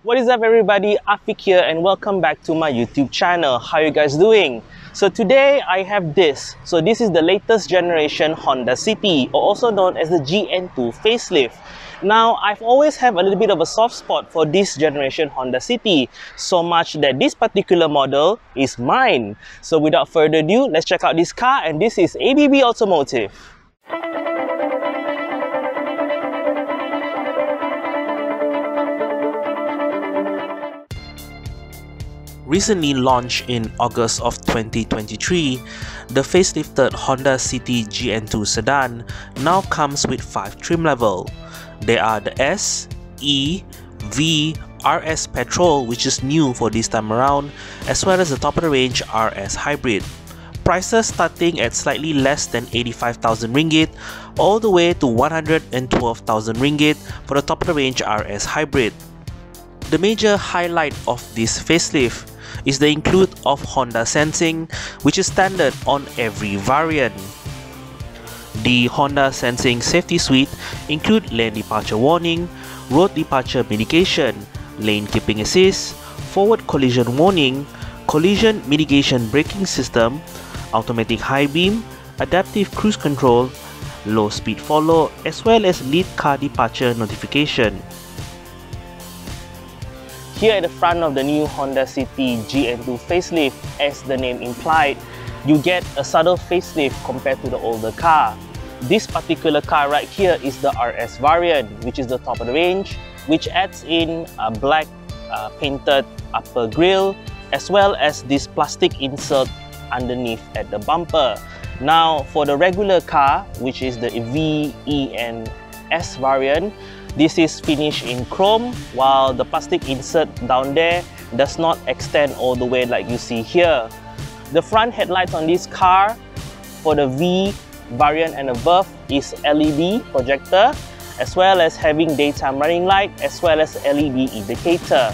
What is up everybody, Afiq here and welcome back to my YouTube channel. How are you guys doing? So today I have this. So this is the latest generation Honda City, or also known as the GN2 facelift. Now I've always have a little bit of a soft spot for this generation Honda City, so much that this particular model is mine. So without further ado, let's check out this car, and this is ABB Automotive. Recently launched in August of 2023, the facelifted Honda City GN2 sedan now comes with 5 trim levels. They are the S, E, V, RS Petrol, which is new for this time around, as well as the top of the range RS Hybrid. Prices starting at slightly less than 85,000 ringgit all the way to 112,000 ringgit for the top of the range RS Hybrid. The major highlight of this facelift is the include of Honda Sensing, which is standard on every variant. The Honda Sensing Safety Suite include lane departure warning, road departure mitigation, lane keeping assist, forward collision warning, collision mitigation braking system, automatic high beam, adaptive cruise control, low speed follow, as well as lead car departure notification. Here at the front of the new Honda City GN2 facelift, as the name implied, you get a subtle facelift compared to the older car. This particular car right here is the RS variant, which is the top of the range, which adds in a black painted upper grille, as well as this plastic insert underneath at the bumper. Now for the regular car, which is the V, E and S variant, this is finished in chrome, while the plastic insert down there does not extend all the way like you see here. The front headlights on this car for the V variant and above is LED projector, as well as having daytime running light as well as LED indicator.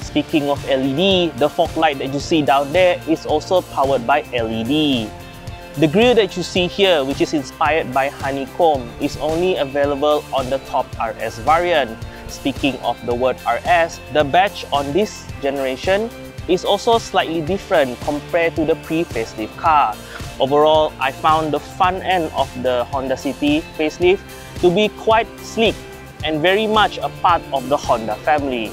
Speaking of LED, the fog light that you see down there is also powered by LED. The grille that you see here, which is inspired by honeycomb, is only available on the top RS variant. Speaking of the word RS, the badge on this generation is also slightly different compared to the pre-facelift car. Overall, I found the front end of the Honda City facelift to be quite sleek and very much a part of the Honda family.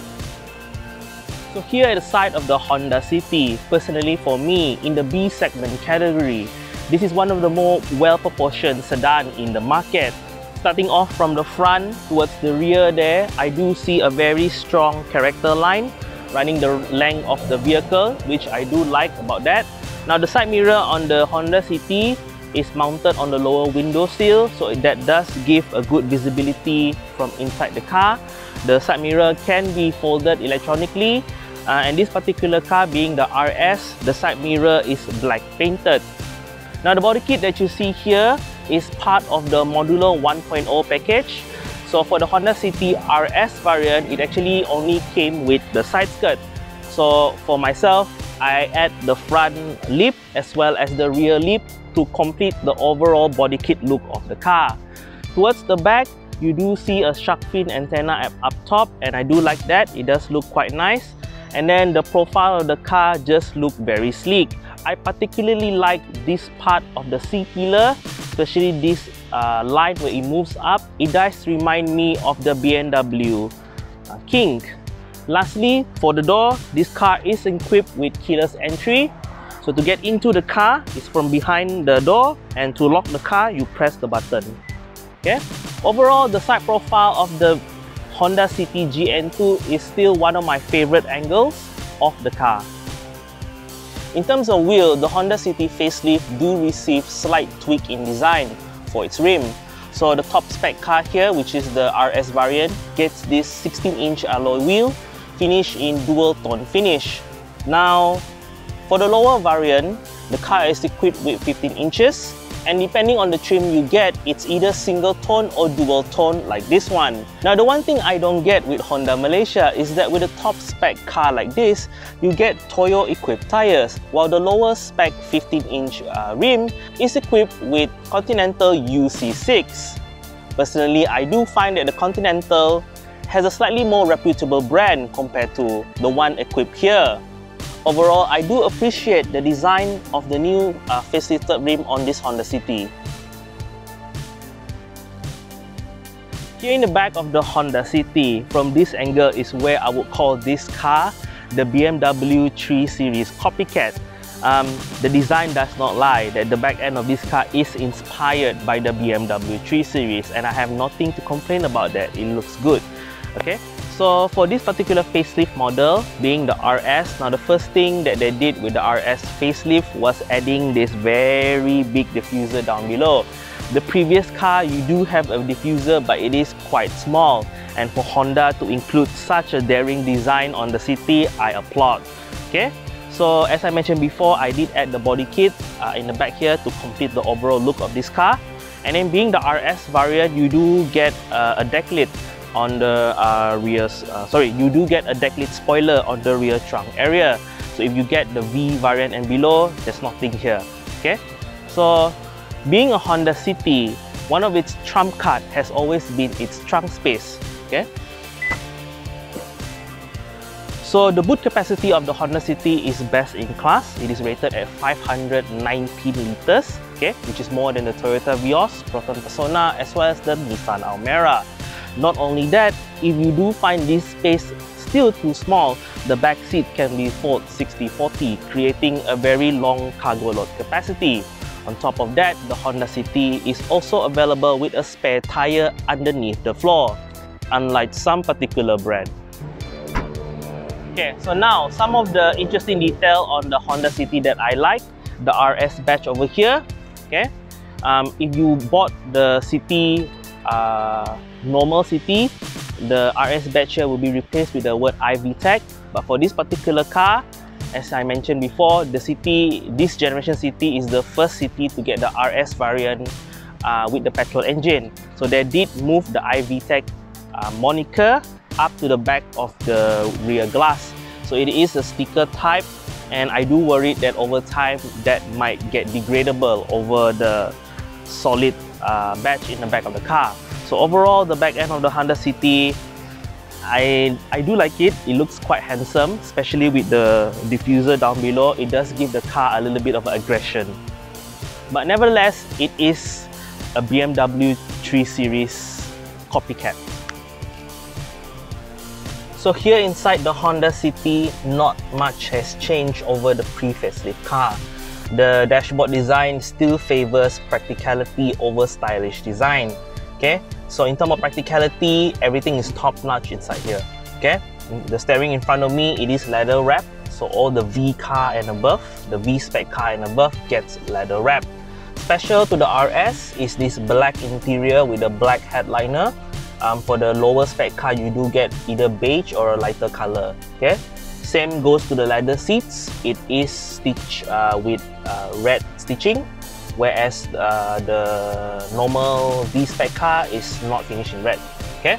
So here at the side of the Honda City, personally for me, in the B segment category, this is one of the more well-proportioned sedan in the market. Starting off from the front towards the rear there, I do see a very strong character line running the length of the vehicle, which I do like about that. Now the side mirror on the Honda City is mounted on the lower window sill, so that does give a good visibility from inside the car. The side mirror can be folded electronically, and this particular car being the RS, the side mirror is black painted. Now the body kit that you see here is part of the modular 1.0 package. So for the Honda City RS variant, it actually only came with the side skirt. So for myself, I add the front lip as well as the rear lip to complete the overall body kit look of the car. Towards the back, you do see a shark fin antenna up top, and I do like that. It does look quite nice. And then the profile of the car just look very sleek. I particularly like this part of the C-pillar, especially this line where it moves up. It does remind me of the BMW King. Lastly, for the door, this car is equipped with keyless entry. So to get into the car is from behind the door, and to lock the car, you press the button. Okay. Overall, the side profile of the Honda City GN2 is still one of my favorite angles of the car. In terms of wheel, the Honda City facelift do receive slight tweak in design for its rim. So the top spec car here, which is the RS variant, gets this 16-inch alloy wheel finished in dual tone finish. Now, for the lower variant, the car is equipped with 15 inches, and depending on the trim you get, it's either single tone or dual tone like this one. Now the one thing I don't get with Honda Malaysia is that with a top spec car like this, you get Toyo equipped tires, while the lower spec 15-inch rim is equipped with Continental UC6. Personally, I do find that the Continental has a slightly more reputable brand compared to the one equipped here. Overall, I do appreciate the design of the new facelifted rim on this Honda City. Here in the back of the Honda City, from this angle is where I would call this car the BMW 3 Series copycat. The design does not lie that the back end of this car is inspired by the BMW 3 Series, and I have nothing to complain about that. It looks good. Okay, so for this particular facelift model, being the RS, now the first thing that they did with the RS facelift was adding this very big diffuser down below. The previous car, you do have a diffuser, but it is quite small, and for Honda to include such a daring design on the City, I applaud. Okay, so as I mentioned before, I did add the body kit in the back here to complete the overall look of this car. And then being the RS variant, you do get a deck lid on the you do get a deck lid spoiler on the rear trunk area. So if you get the V variant and below, there's nothing here. Okay, so being a Honda City, one of its trump card has always been its trunk space. Okay, so the boot capacity of the Honda City is best in class. It is rated at 519 liters, okay, which is more than the Toyota Vios, Proton Persona, as well as the Nissan Almera. Not only that, if you do find this space still too small, the back seat can be folded 60-40, creating a very long cargo load capacity. On top of that, the Honda City is also available with a spare tire underneath the floor, unlike some particular brand. Okay, so now some of the interesting detail on the Honda City that I like. The RS badge over here. Okay, if you bought the City normal City, the RS badge here will be replaced with the word iVTEC. But for this particular car, as I mentioned before, the City, this generation City is the first City to get the RS variant with the petrol engine. So they did move the iVTEC moniker up to the back of the rear glass. So it is a sticker type, and I do worry that over time that might get degradable over the solid badge in the back of the car. So overall, the back end of the Honda City, I do like it. It looks quite handsome, especially with the diffuser down below. It does give the car a little bit of aggression. But nevertheless, it is a BMW 3 Series copycat. So here inside the Honda City, not much has changed over the pre-facelift car. The dashboard design still favors practicality over stylish design. Okay, so in terms of practicality, everything is top-notch inside here. Okay, the steering in front of me, it is leather wrapped, so all the V car and above, the V spec car and above gets leather wrapped. Special to the RS is this black interior with a black headliner. For the lower spec car, you do get either beige or a lighter color. Okay, same goes to the leather seats. It is stitched with red stitching, whereas the normal V-spec car is not finished in red. Okay,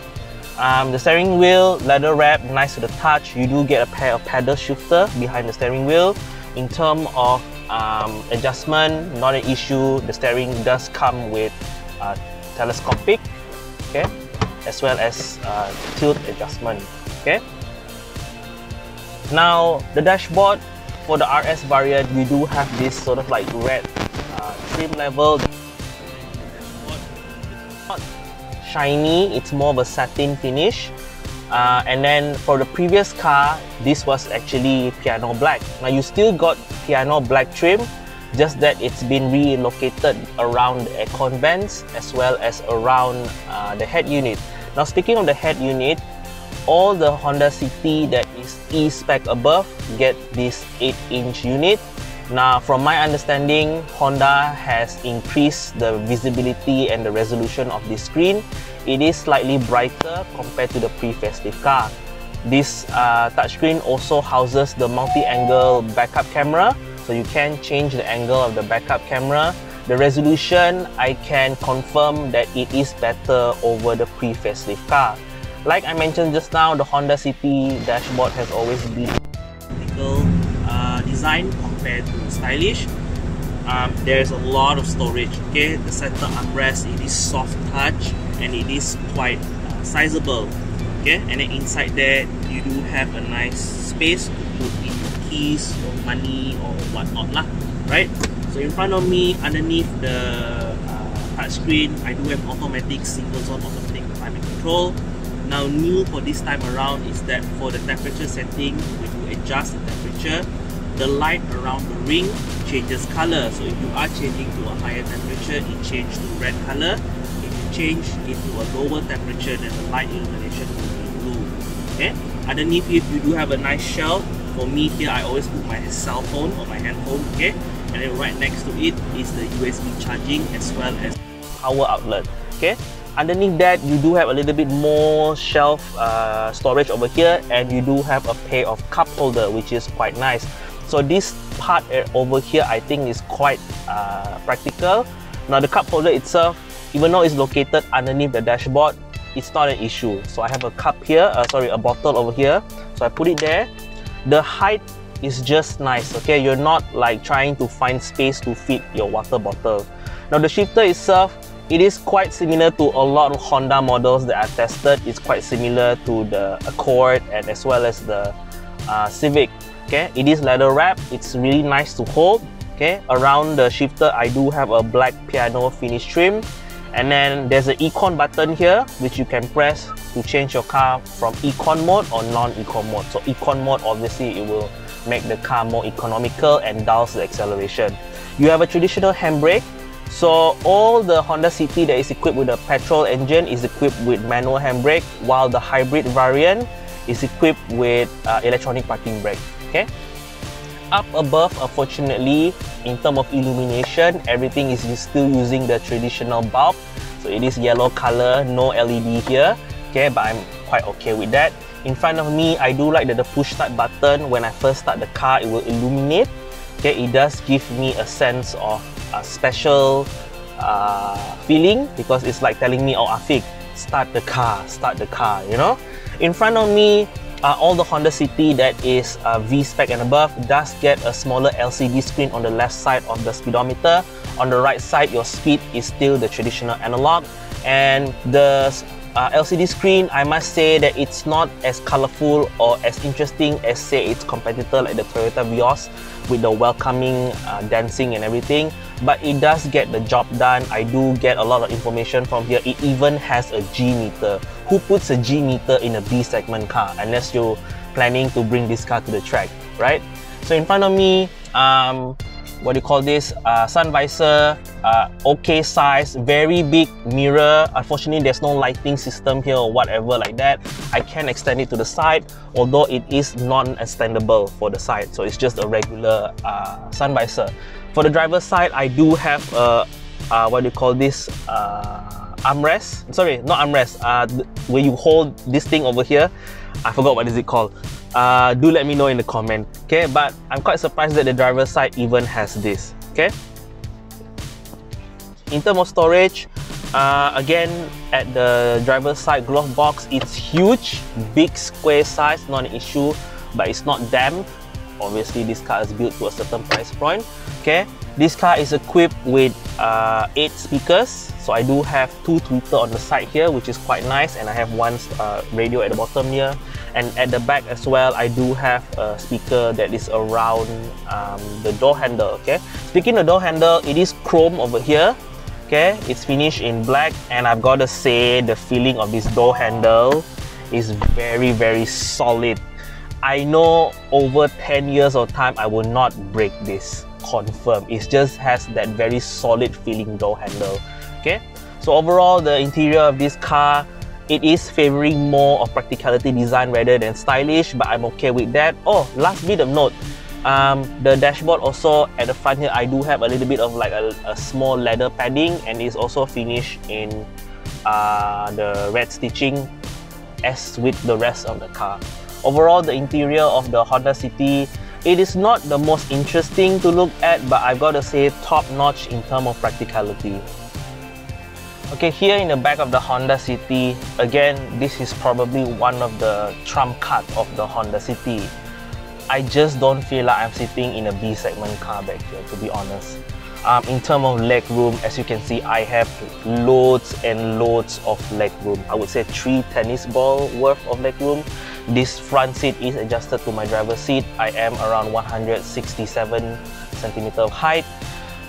the steering wheel, leather wrap, nice to the touch. You do get a pair of paddle shifter behind the steering wheel. In terms of adjustment, not an issue. The steering does come with telescopic, okay, as well as tilt adjustment. Okay, now the dashboard for the RS variant, you do have this sort of like red trim level. Not shiny, it's more of a satin finish. And then for the previous car, this was actually piano black. Now you still got piano black trim, just that it's been relocated around the aircon vents as well as around the head unit. Now speaking of the head unit, all the Honda City that is E-spec above get this 8-inch unit. Now from my understanding, Honda has increased the visibility and the resolution of this screen. It is slightly brighter compared to the pre-facelift car. This touchscreen also houses the multi-angle backup camera, so you can change the angle of the backup camera. The resolution, I can confirm that it is better over the pre-facelift car. Like I mentioned just now, the Honda City dashboard has always been practical design compared to stylish. There's a lot of storage. Okay, the center armrest, it is soft touch and it is quite sizable. Okay, and then inside there you do have a nice space to put in your keys or money or whatnot lah, right? So in front of me, underneath the touchscreen, I do have automatic single zone automatic climate control. Now new for this time around is that for the temperature setting, when you adjust the temperature, the light around the ring changes color. So if you are changing to a higher temperature, it changes to red color. If you change into a lower temperature, then the light illumination will be blue. Okay, underneath it you do have a nice shelf. For me here, I always put my cell phone or my handphone. Okay, and then right next to it is the USB charging as well as power outlet. Okay, underneath that you do have a little bit more shelf storage over here, and you do have a pair of cup holder, which is quite nice. So this part over here I think is quite practical. Now the cup holder itself, even though it's located underneath the dashboard, it's not an issue. So I have a cup here, a bottle over here. So I put it there. The height is just nice, okay? You're not like trying to find space to fit your water bottle. Now the shifter itself, it is quite similar to a lot of Honda models that I tested. It's quite similar to the Accord and as well as the Civic. Okay, it is leather wrapped. It's really nice to hold. Okay, around the shifter I do have a black piano finish trim, and then there's an econ button here which you can press to change your car from econ mode or non-econ mode. So econ mode, obviously it will make the car more economical and dulls the acceleration. You have a traditional handbrake. So all the Honda City that is equipped with a petrol engine is equipped with manual handbrake, while the hybrid variant is equipped with electronic parking brake. Okay, up above, unfortunately, in terms of illumination, everything is still using the traditional bulb. So it is yellow color, no LED here. Okay, but I'm quite okay with that. In front of me, I do like that the push start button, when I first start the car, it will illuminate. Okay, it does give me a sense of a special feeling, because it's like telling me, oh Afiq, start the car, you know. In front of me, all the Honda City that is V-Spec and above does get a smaller LCD screen on the left side of the speedometer. On the right side, your speed is still the traditional analog. And the LCD screen, I must say that it's not as colorful or as interesting as, say, its competitor like the Toyota Vios with the welcoming dancing and everything. But it does get the job done. I do get a lot of information from here. It even has a G meter. Who puts a G meter in a B segment car unless you're planning to bring this car to the track, right? So in front of me, what do you call this? Sun visor, okay size, very big mirror. Unfortunately, there's no lighting system here or whatever like that. I can extend it to the side, although it is non-extendable for the side. So it's just a regular sun visor. For the driver's side, I do have a, what do you call this? Armrest. Sorry, not armrest. Where you hold this thing over here. I forgot what is it called. Do let me know in the comment. Okay, but I'm quite surprised that the driver's side even has this. Okay. In terms of storage, again, at the driver's side glove box, it's huge, big square size, not an issue, but it's not damp. Obviously, this car is built to a certain price point. Okay, this car is equipped with 8 speakers. So I do have 2 tweeter on the side here, which is quite nice, and I have one radio at the bottom here. And at the back as well, I do have a speaker that is around the door handle. Okay, speaking of door handle, it is chrome over here. Okay, it's finished in black, and I've got to say the feeling of this door handle is very, very solid. I know over 10 years of time I will not break this, confirm. It just has that very solid feeling door handle. Okay, so overall the interior of this car, it is favoring more of practicality design rather than stylish, but I'm okay with that. Oh, last bit of note, the dashboard also at the front here, I do have a little bit of like a small leather padding, and it's also finished in the red stitching as with the rest of the car. Overall, the interior of the Honda City, it is not the most interesting to look at, but I've got to say top-notch in terms of practicality. Okay, here in the back of the Honda City, again, this is probably one of the trump card of the Honda City. I just don't feel like I'm sitting in a B segment car back here, to be honest. In terms of leg room, as you can see, I have loads and loads of leg room. I would say 3 tennis ball worth of leg room. This front seat is adjusted to my driver's seat. I am around 167 centimeter of height.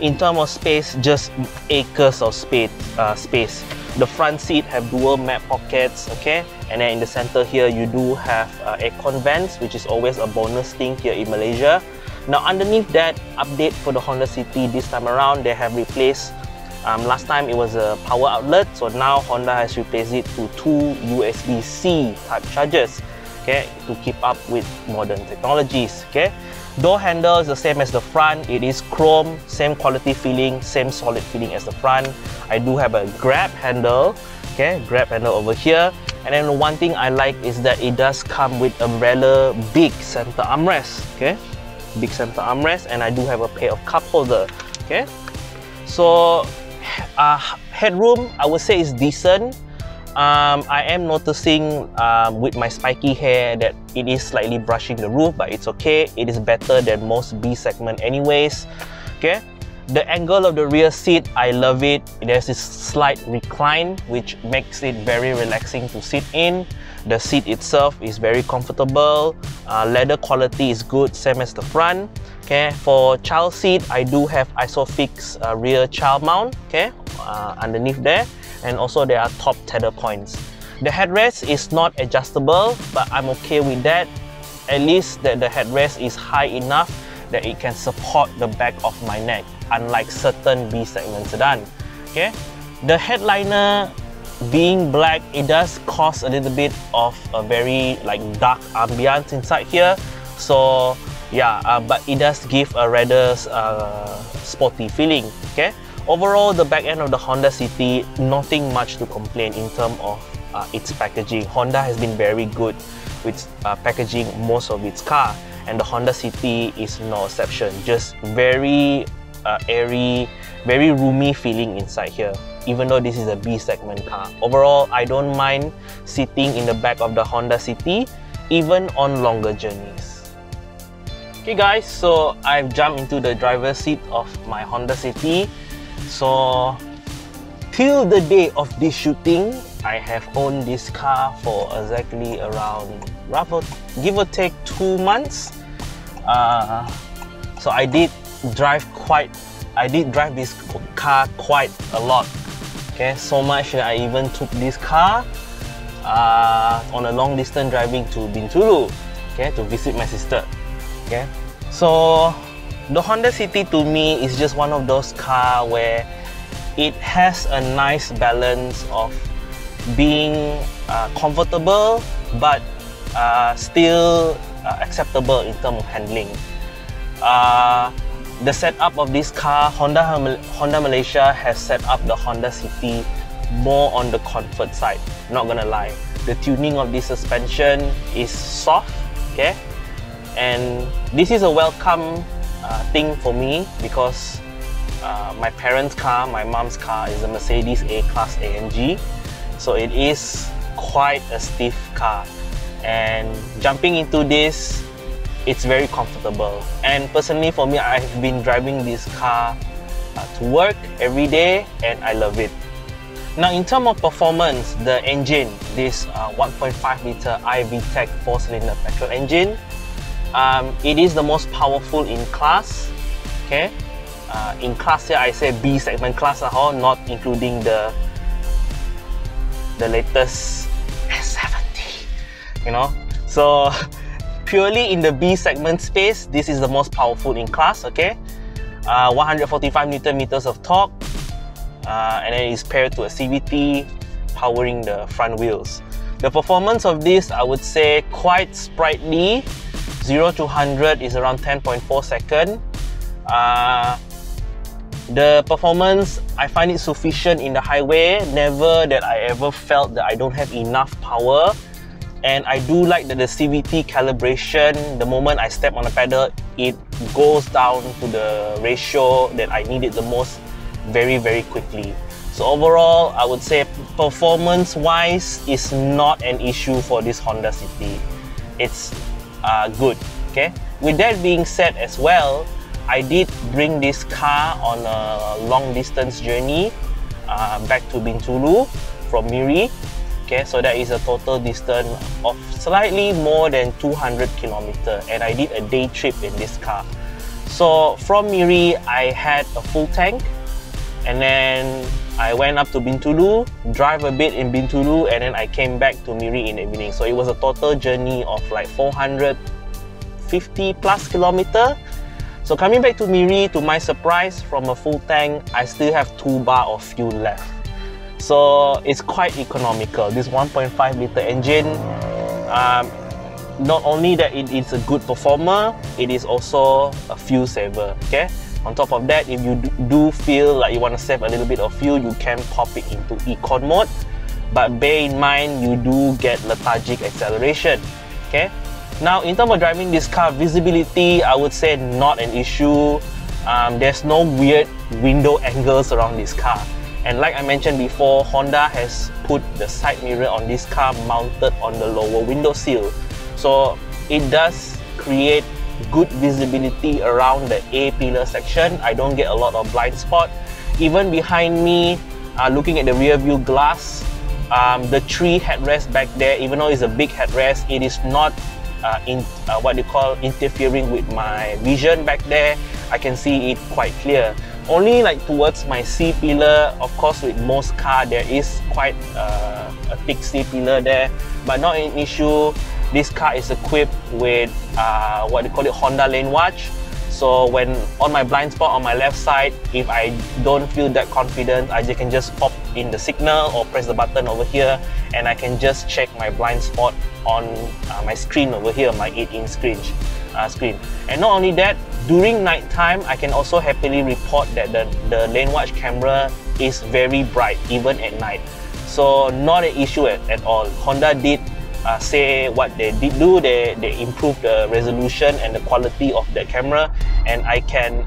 In terms of space, just acres of space. The front seat have dual map pockets, okay? And then in the center here, you do have aircon vents, which is always a bonus thing here in Malaysia. Now underneath that, update for the Honda City this time around, they have replaced, last time it was a power outlet, so now Honda has replaced it to 2 USB-C type chargers, okay, to keep up with modern technologies, okay. Door handle is the same as the front. It is chrome, same quality feeling, same solid feeling as the front. I do have a grab handle, okay, grab handle over here. And then one thing I like is that it does come with a rather big center armrest, okay, big center armrest, and I do have a pair of cup holder, okay. So headroom, I would say is decent. I am noticing with my spiky hair that it is slightly brushing the roof, but it's okay. It is better than most B segment anyways, okay. The angle of the rear seat, I love it. There's this slight recline which makes it very relaxing to sit in. The seat itself is very comfortable. Leather quality is good, same as the front. Okay, for child seat, I do have Isofix rear child mount, okay, underneath there. And also there are top tether points. The headrest is not adjustable, but I'm okay with that. At least that the headrest is high enough that it can support the back of my neck, unlike certain B segment sedan. Okay, the headliner being black, it does cause a little bit of a very like dark ambience inside here. So yeah, but it does give a rather sporty feeling. Okay. Overall, the back end of the Honda City, nothing much to complain in terms of its packaging. Honda has been very good with packaging most of its car, and the Honda City is no exception. Just very airy, very roomy feeling inside here, even though this is a B segment car. Overall, I don't mind sitting in the back of the Honda City, even on longer journeys. Okay guys, so I've jumped into the driver's seat of my Honda City. So till the day of this shooting, I have owned this car for exactly around give or take 2 months. So I did drive this car quite a lot. Okay, so much that I even took this car on a long distance driving to Bintulu, okay, to visit my sister. Okay, so the Honda City to me is just one of those cars where it has a nice balance of being comfortable but still acceptable in terms of handling. The setup of this car, Honda Malaysia has set up the Honda City more on the comfort side, not gonna lie. The tuning of this suspension is soft, okay? And this is a welcome thing for me because my parents' car, my mom's car is a Mercedes A-Class AMG, so it is quite a stiff car, and jumping into this, it's very comfortable. And personally for me, I've been driving this car to work every day and I love it. Now in terms of performance, the engine, this 1.5 litre iVTEC 4-cylinder petrol engine, it is the most powerful in class. Okay, in class here I say B segment class, not including the latest S70. You know, so purely in the B segment space, this is the most powerful in class. Okay, 145 Nm of torque, and then it's paired to a CVT powering the front wheels. The performance of this, I would say, quite sprightly. 0 to 100 is around 10.4 seconds. The performance, I find it sufficient in the highway. Never that I ever felt that I don't have enough power. And I do like that the CVT calibration, the moment I step on the pedal, it goes down to the ratio that I need it the most very, very quickly. So overall, I would say performance-wise is not an issue for this Honda City. It's good, okay? With that being said as well, I did bring this car on a long distance journey back to Bintulu from Miri. Okay, so that is a total distance of slightly more than 200 kilometers, and I did a day trip in this car. So from Miri, I had a full tank, and then I went up to Bintulu, drive a bit in Bintulu, and then I came back to Miri in the evening. So it was a total journey of like 450 plus kilometers. So coming back to Miri, to my surprise, from a full tank, I still have 2 bar of fuel left. So it's quite economical. This 1.5 liter engine, not only that it is a good performer, it is also a fuel saver. Okay. On top of that, if you do feel like you want to save a little bit of fuel, you can pop it into Econ mode. But bear in mind, you do get lethargic acceleration. Okay. Now, in terms of driving this car, visibility, I would say not an issue. There's no weird window angles around this car. And like I mentioned before, Honda has put the side mirror on this car mounted on the lower window sill. So it does create good visibility around the A-pillar section. I don't get a lot of blind spot. Even behind me, looking at the rear view glass, the tree headrest back there, even though it's a big headrest, it is not what they call interfering with my vision back there. I can see it quite clear. Only like towards my C-pillar, of course with most car there is quite a thick C-pillar there, but not an issue. This car is equipped with what they call it Honda Lane Watch. So when on my blind spot on my left side, if I don't feel that confident, I can just pop in the signal or press the button over here, and I can just check my blind spot on my screen over here, my 8-inch screen. And not only that, during night time, I can also happily report that the lane watch camera is very bright even at night. So not an issue at all. Honda did say what they did do. They improved the resolution and the quality of the camera, and I can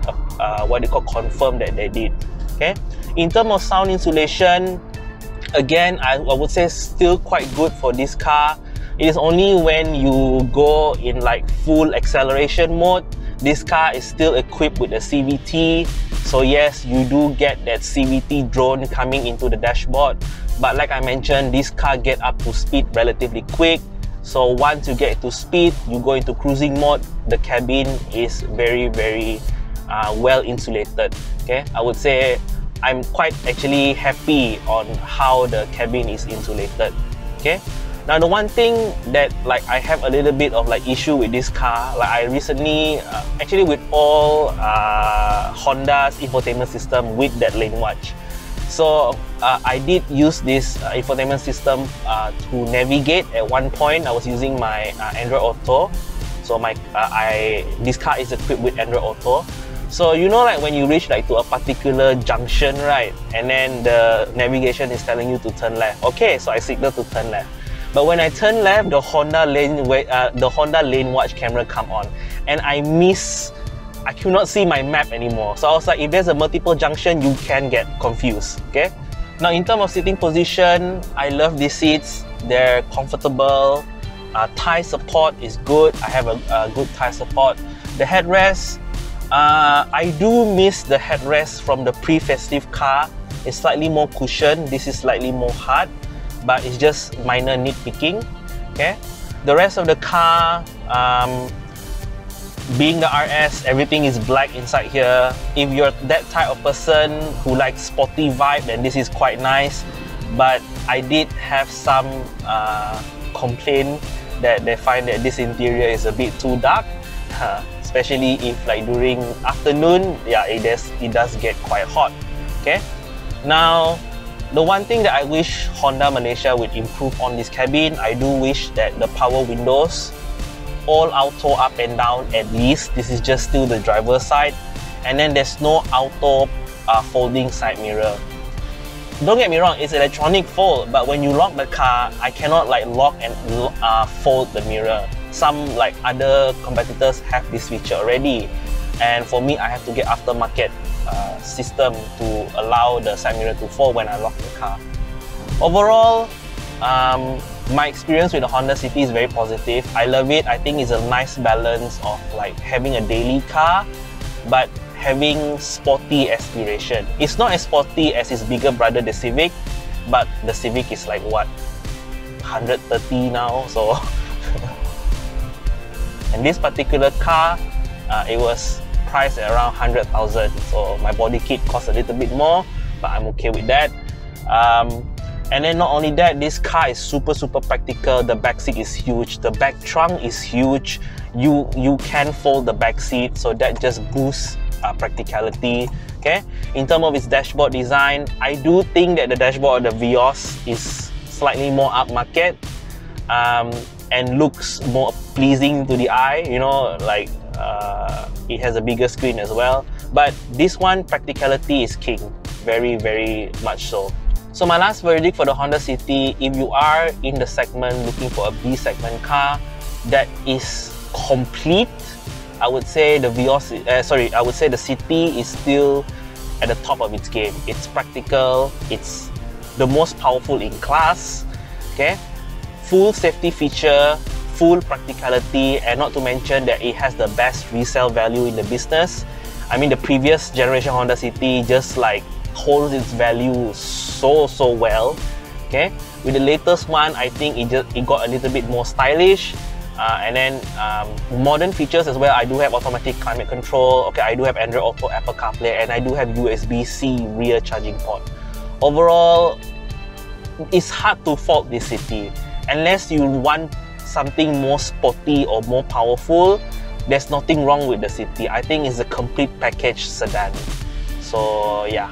what they call confirm that they did. Okay. In terms of sound insulation, again, I would say still quite good for this car. It is only when you go in like full acceleration mode, this car is still equipped with a CVT. So yes, you do get that CVT drone coming into the dashboard. But like I mentioned, this car get up to speed relatively quick. So once you get to speed, you go into cruising mode, the cabin is very well insulated. Okay, I would say I'm quite actually happy on how the cabin is insulated. Okay. Now the one thing that like I have a little bit of like issue with this car, like I recently actually with all Honda's infotainment system with that lane watch. So I did use this infotainment system to navigate. At one point I was using my Android Auto. So this car is equipped with Android Auto. So you know, like when you reach like to a particular junction, right, and then the navigation is telling you to turn left. Okay, so I signal to turn left. But when I turn left, the Honda lane watch camera come on, and I could not see my map anymore. So I was like, if there's a multiple junction, you can get confused. Okay. Now in terms of sitting position, I love these seats. They're comfortable. Thigh support is good. I have a good thigh support. The headrest, I do miss the headrest from the pre-facelift car. It's slightly more cushioned. This is slightly more hard, but it's just minor nitpicking. Okay, the rest of the car, being the RS, everything is black inside here. If you're that type of person who likes sporty vibe, then this is quite nice. But I did have some complaint that they find that this interior is a bit too dark, especially if like during afternoon, yeah, it does get quite hot. Okay, now the one thing that I wish Honda Malaysia would improve on this cabin, I do wish that the power windows, all auto up and down at least. This is just still the driver's side, and then there's no auto folding side mirror. Don't get me wrong, it's electronic fold, but when you lock the car, I cannot like lock and fold the mirror. Some like other competitors have this feature already, and for me, I have to get aftermarket system to allow the side mirror to fold when I lock the car. Overall, my experience with the Honda City is very positive. I love it. I think it's a nice balance of like having a daily car but having sporty aspiration. It's not as sporty as its bigger brother, the Civic, but the Civic is like what, 130 now, so and this particular car, it was priced at around 100,000, so my body kit cost a little bit more, but I'm okay with that. And then not only that, this car is super practical. The back seat is huge, the back trunk is huge, you can fold the back seat, so that just boosts practicality. Okay, in terms of its dashboard design, I do think that the dashboard of the Vios is slightly more upmarket, and looks more pleasing to the eye, you know, like it has a bigger screen as well. But this one, practicality is king, very much so. So my last verdict for the Honda City, if you are in the segment looking for a B segment car that is complete, I would say the Vios, I would say the City is still at the top of its game. It's practical, it's the most powerful in class, okay? Full safety feature, full practicality, and not to mention that it has the best resale value in the business. I mean, the previous generation Honda City just like holds its value so well, okay? With the latest one, I think it got a little bit more stylish, and then modern features as well. I do have automatic climate control, okay, I do have Android Auto, Apple CarPlay, and I do have USB-C rear charging port. Overall, it's hard to fault this City. Unless you want something more sporty or more powerful, there's nothing wrong with the City. I think it's a complete package sedan. So yeah.